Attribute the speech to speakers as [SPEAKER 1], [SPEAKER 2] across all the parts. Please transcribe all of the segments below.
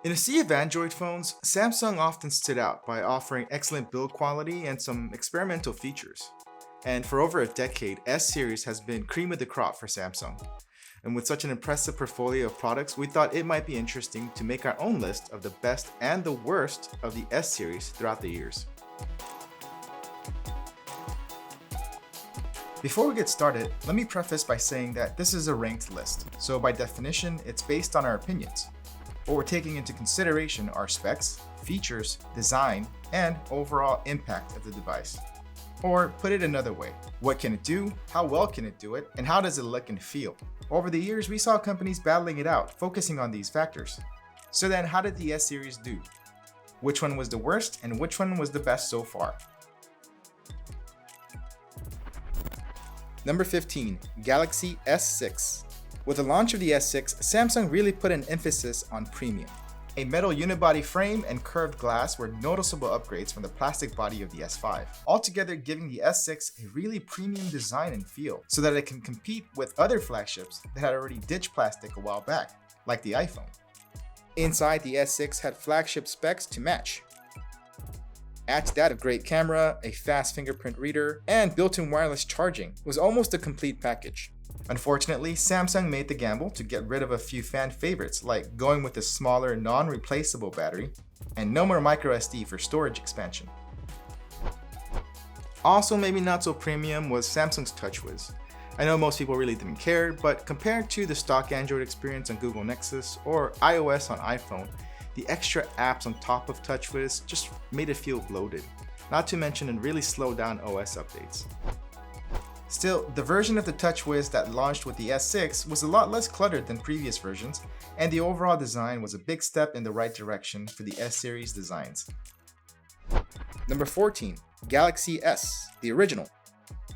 [SPEAKER 1] In a sea of Android phones, Samsung often stood out by offering excellent build quality and some experimental features. And for over a decade, S series has been cream of the crop for Samsung. And with such an impressive portfolio of products, we thought it might be interesting to make our own list of the best and the worst of the S series throughout the years. Before we get started, let me preface by saying that this is a ranked list, so by definition, it's based on our opinions. What we're taking into consideration are specs, features, design, and overall impact of the device. Or put it another way, what can it do, how well can it do it, and how does it look and feel? Over the years, we saw companies battling it out, focusing on these factors. So then, how did the S series do? Which one was the worst and which one was the best so far? Number 15, Galaxy S6. With the launch of the S6, Samsung really put an emphasis on premium. A metal unibody frame and curved glass were noticeable upgrades from the plastic body of the S5, altogether giving the S6 a really premium design and feel so that it can compete with other flagships that had already ditched plastic a while back, like the iPhone. Inside, the S6 had flagship specs to match. Add to that a great camera, a fast fingerprint reader, and built-in wireless charging was almost a complete package. Unfortunately, Samsung made the gamble to get rid of a few fan favorites like going with a smaller, non-replaceable battery and no more microSD for storage expansion. Also maybe not so premium was Samsung's TouchWiz. I know most people really didn't care, but compared to the stock Android experience on Google Nexus or iOS on iPhone, the extra apps on top of TouchWiz just made it feel bloated, not to mention it really slowed down OS updates. Still, the version of the TouchWiz that launched with the S6 was a lot less cluttered than previous versions, and the overall design was a big step in the right direction for the S series designs. Number 14, Galaxy S, the original.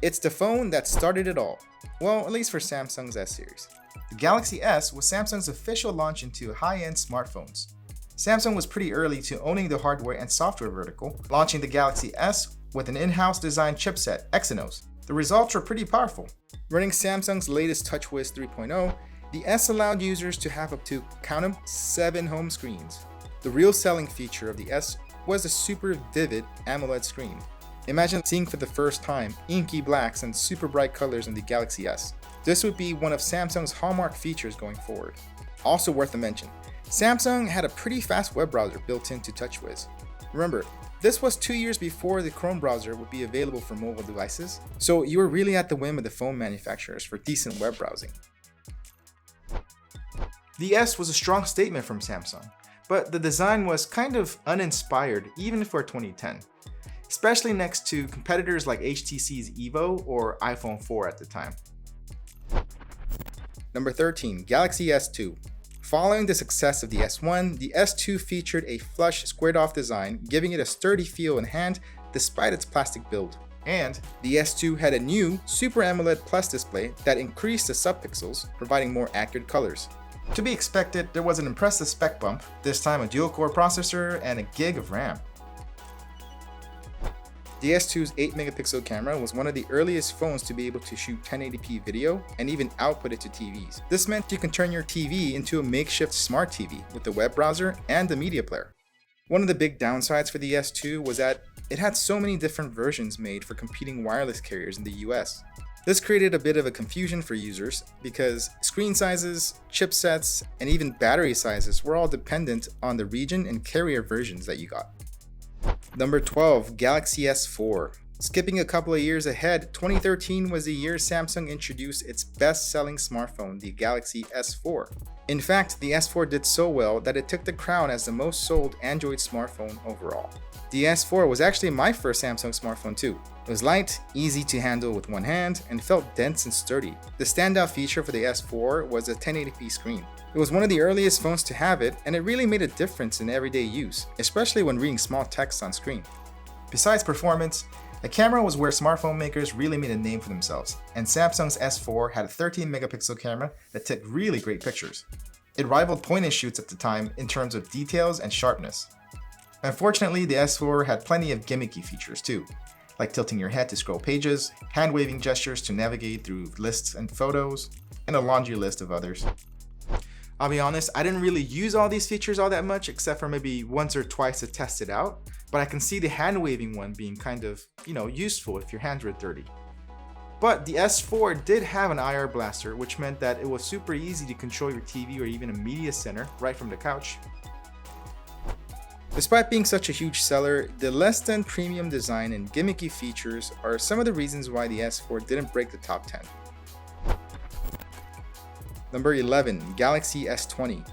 [SPEAKER 1] It's the phone that started it all. Well, at least for Samsung's S series. The Galaxy S was Samsung's official launch into high-end smartphones. Samsung was pretty early to owning the hardware and software vertical, launching the Galaxy S with an in-house designed chipset, Exynos. The results were pretty powerful. Running Samsung's latest TouchWiz 3.0, the S allowed users to have up to, count them, 7 home screens. The real selling feature of the S was a super vivid AMOLED screen. Imagine seeing for the first time inky blacks and super bright colors in the Galaxy S. This would be one of Samsung's hallmark features going forward. Also worth a mention, Samsung had a pretty fast web browser built into TouchWiz. Remember, this was 2 years before the Chrome browser would be available for mobile devices, so you were really at the whim of the phone manufacturers for decent web browsing. The S was a strong statement from Samsung, but the design was kind of uninspired even for 2010, especially next to competitors like HTC's Evo or iPhone 4 at the time. Number 13, Galaxy S2. Following the success of the S1, the S2 featured a flush, squared-off design, giving it a sturdy feel in hand despite its plastic build. And the S2 had a new Super AMOLED Plus display that increased the subpixels, providing more accurate colors. To be expected, there was an impressive spec bump, this time a dual-core processor and a gig of RAM. The S2's 8-megapixel camera was one of the earliest phones to be able to shoot 1080p video and even output it to TVs. This meant you can turn your TV into a makeshift smart TV with the web browser and the media player. One of the big downsides for the S2 was that it had so many different versions made for competing wireless carriers in the US. This created a bit of a confusion for users because screen sizes, chipsets, and even battery sizes were all dependent on the region and carrier versions that you got. Number 12, Galaxy S4. Skipping a couple of years ahead, 2013 was the year Samsung introduced its best-selling smartphone, the Galaxy S4. In fact, the S4 did so well that it took the crown as the most sold Android smartphone overall. The S4 was actually my first Samsung smartphone too. It was light, easy to handle with one hand, and felt dense and sturdy. The standout feature for the S4 was a 1080p screen. It was one of the earliest phones to have it, and it really made a difference in everyday use, especially when reading small text on screen. Besides performance, the camera was where smartphone makers really made a name for themselves, and Samsung's S4 had a 13-megapixel camera that took really great pictures. It rivaled point-and-shoots at the time in terms of details and sharpness. Unfortunately, the S4 had plenty of gimmicky features too, like tilting your head to scroll pages, hand-waving gestures to navigate through lists and photos, and a laundry list of others. I'll be honest, I didn't really use all these features all that much, except for maybe once or twice to test it out, but I can see the hand waving one being kind of, useful if your hands were dirty. But the S4 did have an IR blaster, which meant that it was super easy to control your TV or even a media center right from the couch. Despite being such a huge seller, the less than premium design and gimmicky features are some of the reasons why the S4 didn't break the top 10. Number 11, Galaxy S20.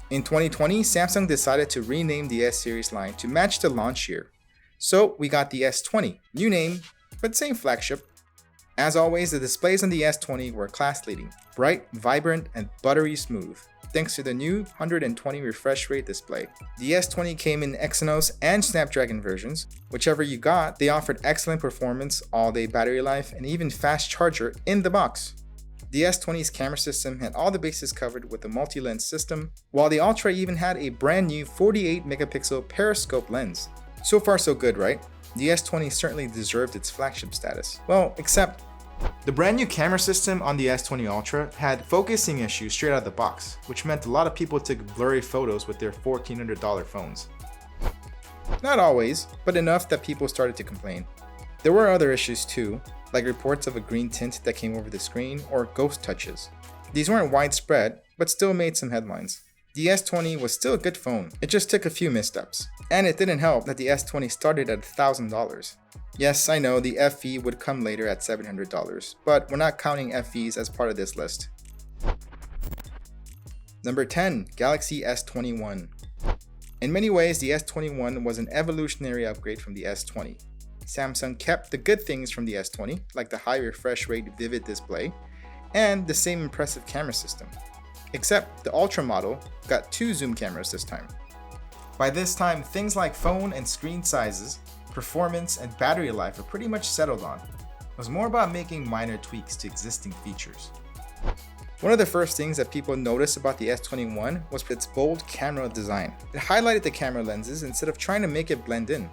[SPEAKER 1] In 2020, Samsung decided to rename the S series line to match the launch year. So we got the S20, new name, but same flagship. As always, the displays on the S20 were class-leading, bright, vibrant, and buttery smooth, thanks to the new 120 refresh rate display. The S20 came in Exynos and Snapdragon versions. Whichever you got, they offered excellent performance, all-day battery life, and even fast charger in the box. The S20's camera system had all the bases covered with a multi-lens system, while the Ultra even had a brand new 48 megapixel periscope lens. So far so good, right? The S20 certainly deserved its flagship status. Well, except the brand new camera system on the S20 Ultra had focusing issues straight out of the box, which meant a lot of people took blurry photos with their $1,400 phones. Not always, but enough that people started to complain. There were other issues too, like reports of a green tint that came over the screen or ghost touches. These weren't widespread, but still made some headlines. The S20 was still a good phone, it just took a few missteps. And it didn't help that the S20 started at $1,000. Yes, I know the FE would come later at $700, but we're not counting FEs as part of this list. Number 10, Galaxy S21. In many ways, the S21 was an evolutionary upgrade from the S20. Samsung kept the good things from the S20, like the high refresh rate vivid display, and the same impressive camera system. Except the Ultra model got 2 zoom cameras this time. By this time, things like phone and screen sizes, performance, and battery life are pretty much settled on. It was more about making minor tweaks to existing features. One of the first things that people noticed about the S21 was its bold camera design. It highlighted the camera lenses instead of trying to make it blend in.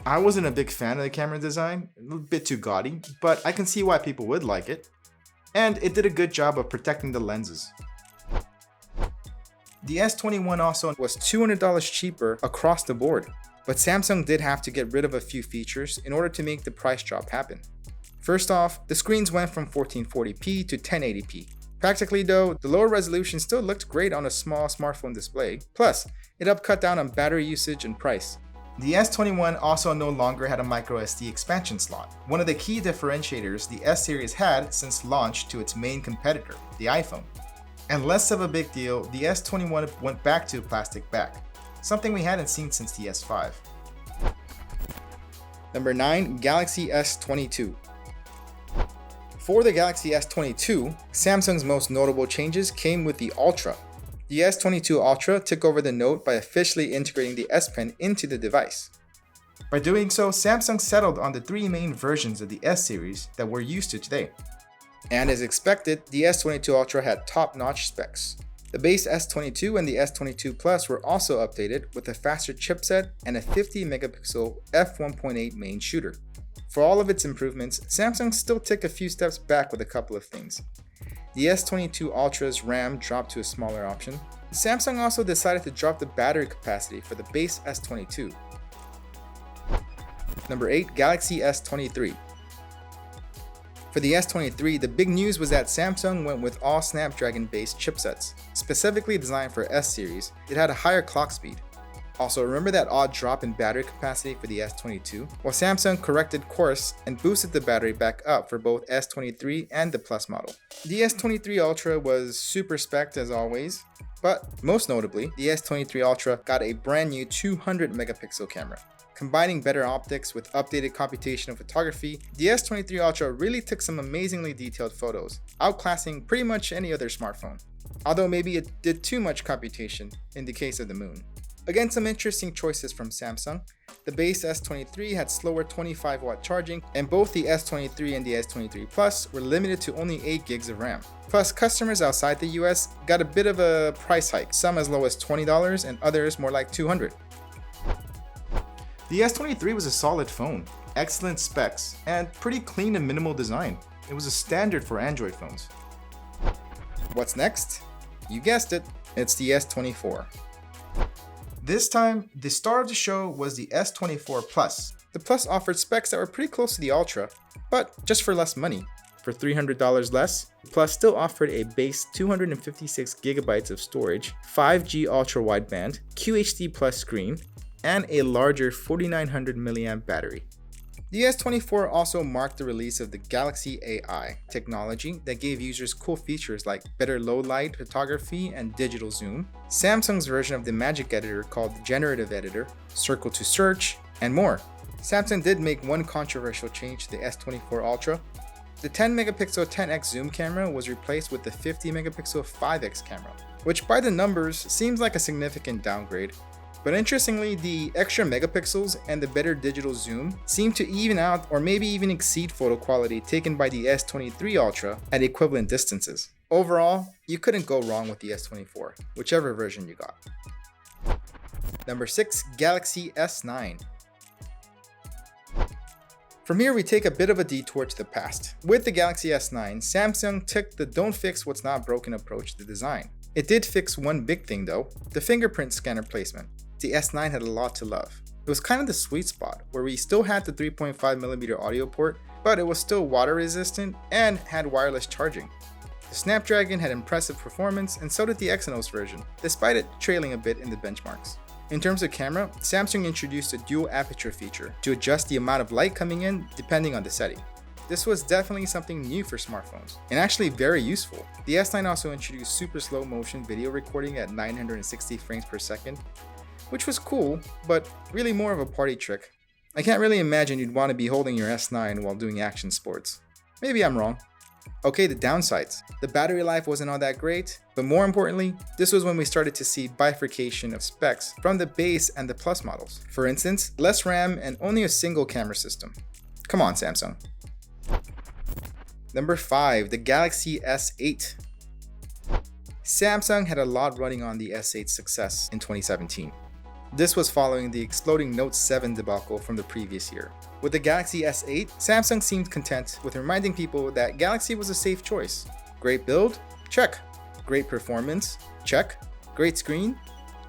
[SPEAKER 1] I wasn't a big fan of the camera design, a bit too gaudy, but I can see why people would like it. And it did a good job of protecting the lenses. The S21 also was $200 cheaper across the board, but Samsung did have to get rid of a few features in order to make the price drop happen. First off, the screens went from 1440p to 1080p. Practically though, the lower resolution still looked great on a small smartphone display. Plus, it helped cut down on battery usage and price. The S21 also no longer had a microSD expansion slot, one of the key differentiators the S series had since launch to its main competitor, the iPhone. And less of a big deal, the S21 went back to a plastic back, something we hadn't seen since the S5. Number 9, Galaxy S22. For the Galaxy S22, Samsung's most notable changes came with the Ultra. The S22 Ultra took over the Note by officially integrating the S Pen into the device. By doing so, Samsung settled on the 3 main versions of the S series that we're used to today. And as expected, the S22 Ultra had top-notch specs. The base S22 and the S22 Plus were also updated with a faster chipset and a 50 megapixel f1.8 main shooter. For all of its improvements, Samsung still took a few steps back with a couple of things. The S22 Ultra's RAM dropped to a smaller option. Samsung also decided to drop the battery capacity for the base S22. Number 8, Galaxy S23. For the S23, the big news was that Samsung went with all Snapdragon-based chipsets. Specifically designed for S series, it had a higher clock speed. Also, remember that odd drop in battery capacity for the S22? Well, Samsung corrected course and boosted the battery back up for both S23 and the Plus model. The S23 Ultra was super spec'd as always, but most notably, the S23 Ultra got a brand new 200 megapixel camera. Combining better optics with updated computational photography, the S23 Ultra really took some amazingly detailed photos, outclassing pretty much any other smartphone. Although maybe it did too much computation in the case of the Moon. Again, some interesting choices from Samsung. The base S23 had slower 25-watt charging, and both the S23 and the S23 Plus were limited to only 8 gigs of RAM. Plus, customers outside the US got a bit of a price hike, some as low as $20 and others more like $200. The S23 was a solid phone, excellent specs, and pretty clean and minimal design. It was a standard for Android phones. What's next? You guessed it, it's the S24. This time, the star of the show was the S24 Plus. The Plus offered specs that were pretty close to the Ultra, but just for less money. For $300 less, the Plus still offered a base 256GB of storage, 5G ultra wideband, QHD Plus screen, and a larger 4900 mAh battery. The S24 also marked the release of the Galaxy AI technology that gave users cool features like better low light photography and digital zoom, Samsung's version of the magic editor called the generative editor, circle to search, and more. Samsung did make one controversial change to the S24 Ultra. The 10-megapixel 10x zoom camera was replaced with the 50-megapixel 5x camera, which by the numbers seems like a significant downgrade. But interestingly, the extra megapixels and the better digital zoom seem to even out or maybe even exceed photo quality taken by the S23 Ultra at equivalent distances. Overall, you couldn't go wrong with the S24, whichever version you got. Number 6, Galaxy S9. From here, we take a bit of a detour to the past. With the Galaxy S9, Samsung took the don't fix what's not broken approach to design. It did fix one big thing though, the fingerprint scanner placement. The S9 had a lot to love. It was kind of the sweet spot, where we still had the 3.5mm audio port, but it was still water resistant and had wireless charging. The Snapdragon had impressive performance, and so did the Exynos version, despite it trailing a bit in the benchmarks. In terms of camera, Samsung introduced a dual aperture feature to adjust the amount of light coming in depending on the setting. This was definitely something new for smartphones, and actually very useful. The S9 also introduced super slow motion video recording at 960 frames per second, which was cool, but really more of a party trick. I can't really imagine you'd want to be holding your S9 while doing action sports. Maybe I'm wrong. Okay, the downsides. The battery life wasn't all that great, but more importantly, this was when we started to see bifurcation of specs from the base and the Plus models. For instance, less RAM and only a single camera system. Come on, Samsung. Number 5, the Galaxy S8. Samsung had a lot running on the S8's success in 2017. This was following the exploding Note 7 debacle from the previous year. With the Galaxy S8, Samsung seemed content with reminding people that Galaxy was a safe choice. Great build? Check. Great performance? Check. Great screen?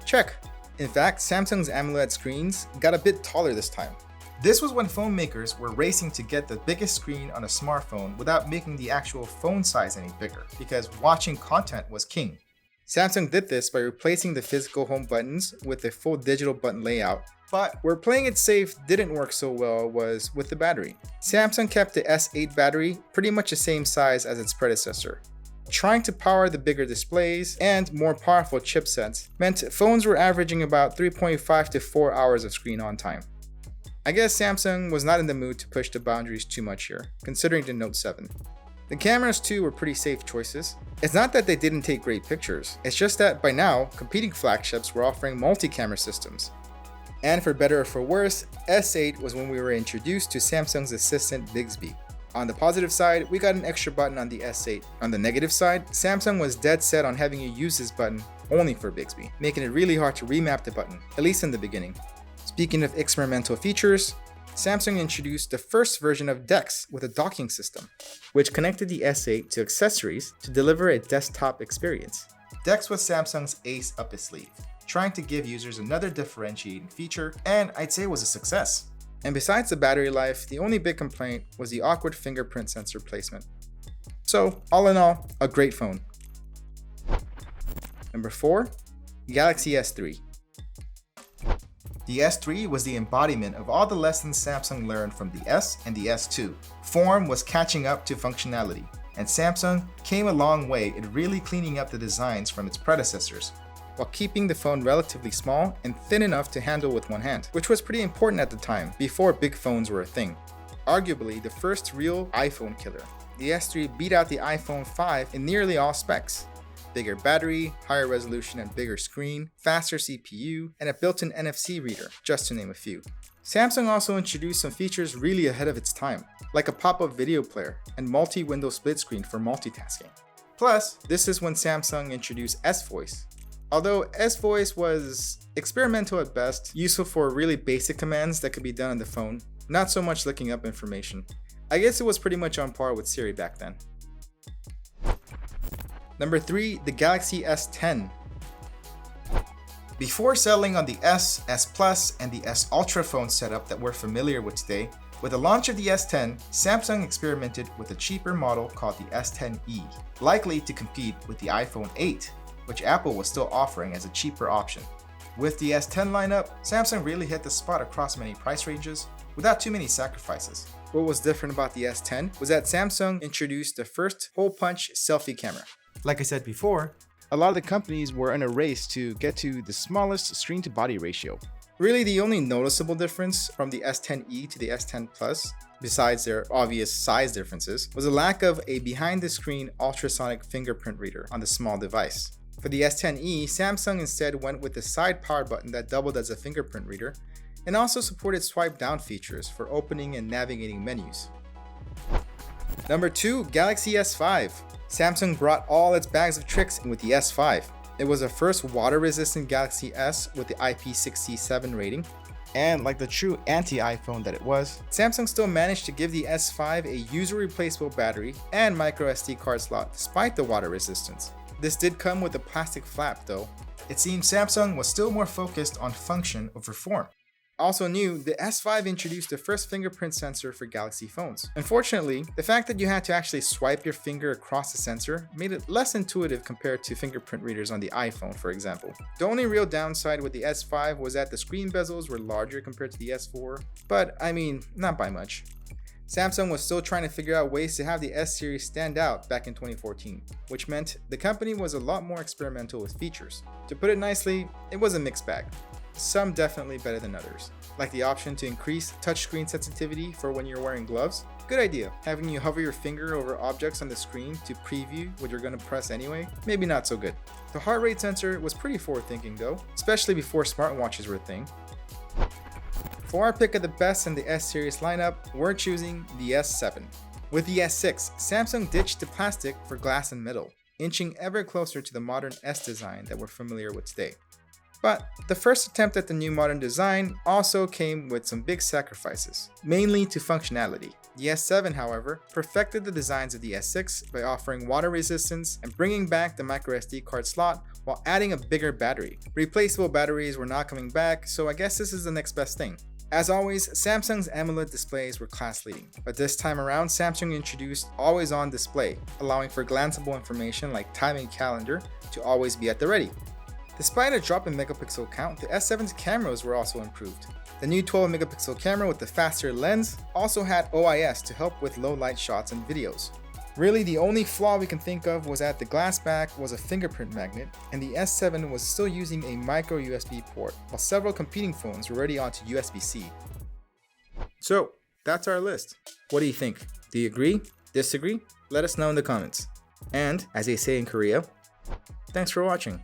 [SPEAKER 1] Check. In fact, Samsung's AMOLED screens got a bit taller this time. This was when phone makers were racing to get the biggest screen on a smartphone without making the actual phone size any bigger, because watching content was king. Samsung did this by replacing the physical home buttons with a full digital button layout, but where playing it safe didn't work so well was with the battery. Samsung kept the S8 battery pretty much the same size as its predecessor. Trying to power the bigger displays and more powerful chipsets meant phones were averaging about 3.5 to 4 hours of screen on time. I guess Samsung was not in the mood to push the boundaries too much here, considering the Note 7. The cameras too were pretty safe choices. It's not that they didn't take great pictures, it's just that by now, competing flagships were offering multi-camera systems. And for better or for worse, S8 was when we were introduced to Samsung's assistant Bixby. On the positive side, we got an extra button on the S8. On the negative side, Samsung was dead set on having you use this button only for Bixby, making it really hard to remap the button, at least in the beginning. Speaking of experimental features, Samsung introduced the first version of DeX with a docking system, which connected the S8 to accessories to deliver a desktop experience. DeX was Samsung's ace up its sleeve, trying to give users another differentiating feature, and I'd say it was a success. And besides the battery life, the only big complaint was the awkward fingerprint sensor placement. So, all in all, a great phone. Number 4, Galaxy S3. The S3 was the embodiment of all the lessons Samsung learned from the S and the S2. Form was catching up to functionality, and Samsung came a long way in really cleaning up the designs from its predecessors, while keeping the phone relatively small and thin enough to handle with one hand, which was pretty important at the time, before big phones were a thing. Arguably the first real iPhone killer, the S3 beat out the iPhone 5 in nearly all specs. Bigger battery, higher resolution and bigger screen, faster CPU, and a built-in NFC reader, just to name a few. Samsung also introduced some features really ahead of its time, like a pop-up video player and multi-window split screen for multitasking. Plus, this is when Samsung introduced S-Voice. Although S-Voice was experimental at best, useful for really basic commands that could be done on the phone, not so much looking up information. I guess it was pretty much on par with Siri back then. Number 3, the Galaxy S10. Before settling on the S, S Plus, and the S Ultra phone setup that we're familiar with today, with the launch of the S10, Samsung experimented with a cheaper model called the S10e, likely to compete with the iPhone 8, which Apple was still offering as a cheaper option. With the S10 lineup, Samsung really hit the spot across many price ranges without too many sacrifices. What was different about the S10 was that Samsung introduced the first hole-punch selfie camera. Like I said before, a lot of the companies were in a race to get to the smallest screen-to-body ratio. Really, the only noticeable difference from the S10e to the S10 Plus, besides their obvious size differences, was a lack of a behind-the-screen ultrasonic fingerprint reader on the small device. For the S10e, Samsung instead went with the side power button that doubled as a fingerprint reader, and also supported swipe-down features for opening and navigating menus. Number 2, Galaxy S5. Samsung brought all its bags of tricks in with the S5. It was the first water-resistant Galaxy S with the IP67 rating, and like the true anti-iPhone that it was, Samsung still managed to give the S5 a user-replaceable battery and microSD card slot despite the water resistance. This did come with a plastic flap though. It seems Samsung was still more focused on function over form. Also new, the S5 introduced the first fingerprint sensor for Galaxy phones. Unfortunately, the fact that you had to actually swipe your finger across the sensor made it less intuitive compared to fingerprint readers on the iPhone, for example. The only real downside with the S5 was that the screen bezels were larger compared to the S4, but I mean, not by much. Samsung was still trying to figure out ways to have the S series stand out back in 2014, which meant the company was a lot more experimental with features. To put it nicely, it was a mixed bag. Some definitely better than others, like the option to increase touchscreen sensitivity for when you're wearing gloves. Good idea. Having you hover your finger over objects on the screen to preview what you're going to press anyway, maybe not so good. The heart rate sensor was pretty forward-thinking though, especially before smartwatches were a thing. For our pick of the best in the S series lineup, we're choosing the S7. With the S6, Samsung ditched the plastic for glass and metal, inching ever closer to the modern S design that we're familiar with today. But the first attempt at the new modern design also came with some big sacrifices, mainly to functionality. The S7, however, perfected the designs of the S6 by offering water resistance and bringing back the microSD card slot while adding a bigger battery. Replaceable batteries were not coming back, so I guess this is the next best thing. As always, Samsung's AMOLED displays were class-leading, but this time around Samsung introduced always-on display, allowing for glanceable information like time and calendar to always be at the ready. Despite a drop in megapixel count, the S7's cameras were also improved. The new 12 megapixel camera with the faster lens also had OIS to help with low light shots and videos. Really, the only flaw we can think of was that the glass back was a fingerprint magnet, and the S7 was still using a micro USB port, while several competing phones were already onto USB-C. So, that's our list. What do you think? Do you agree? Disagree? Let us know in the comments. And, as they say in Korea, thanks for watching.